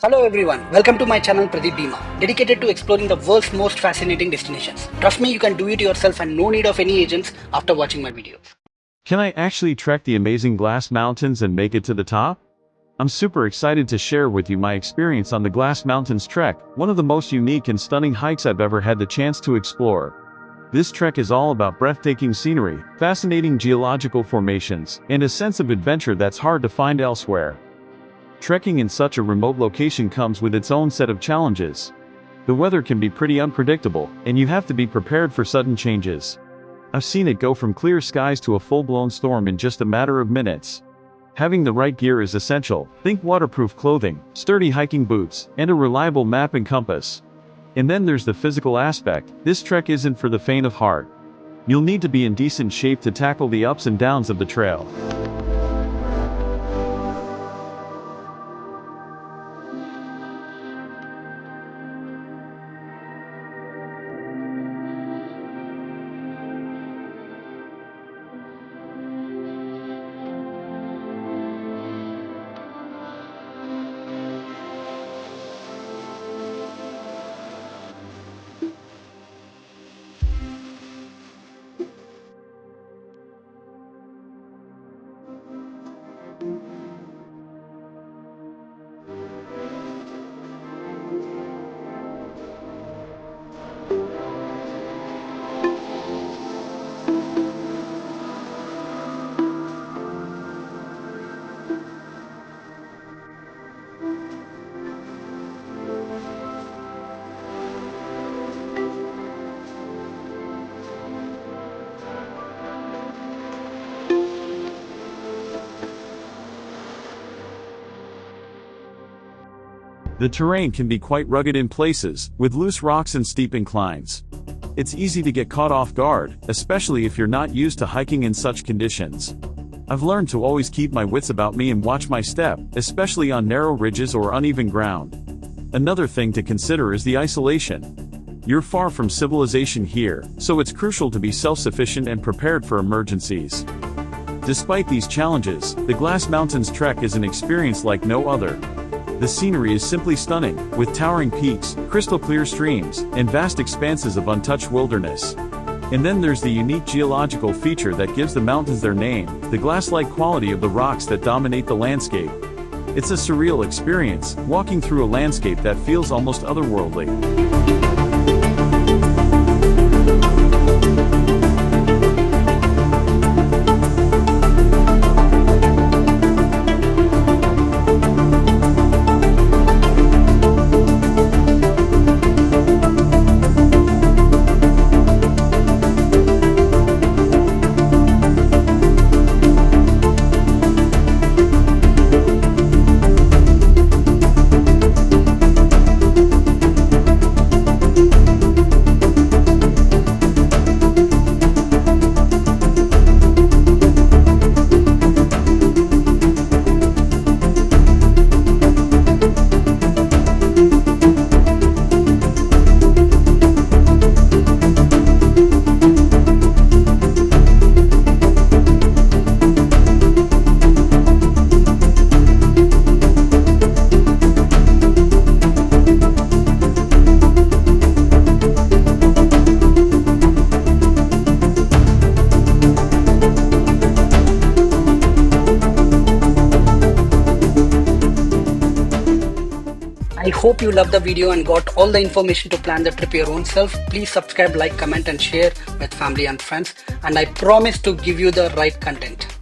Hello everyone, welcome to my channel Pradeep Bima, dedicated to exploring the world's most fascinating destinations. Trust me, you can do it yourself and no need of any agents after watching my videos. Can I actually trek the amazing Glass Mountains and make it to the top? I'm super excited to share with you my experience on the Glass Mountains trek, one of the most unique and stunning hikes I've ever had the chance to explore. This trek is all about breathtaking scenery, fascinating geological formations, and a sense of adventure that's hard to find elsewhere. Trekking in such a remote location comes with its own set of challenges. The weather can be pretty unpredictable, and you have to be prepared for sudden changes. I've seen it go from clear skies to a full-blown storm in just a matter of minutes. Having the right gear is essential. Think waterproof clothing, sturdy hiking boots, and a reliable map and compass. And then there's the physical aspect. This trek isn't for the faint of heart. You'll need to be in decent shape to tackle the ups and downs of the trail. The terrain can be quite rugged in places, with loose rocks and steep inclines. It's easy to get caught off guard, especially if you're not used to hiking in such conditions. I've learned to always keep my wits about me and watch my step, especially on narrow ridges or uneven ground. Another thing to consider is the isolation. You're far from civilization here, so it's crucial to be self-sufficient and prepared for emergencies. Despite these challenges, the Glass Mountains trek is an experience like no other. The scenery is simply stunning, with towering peaks, crystal-clear streams, and vast expanses of untouched wilderness. And then there's the unique geological feature that gives the mountains their name, the glass-like quality of the rocks that dominate the landscape. It's a surreal experience, walking through a landscape that feels almost otherworldly. I hope you loved the video and got all the information to plan the trip your own self. Please subscribe, like, comment and share with family and friends, and I promise to give you the right content.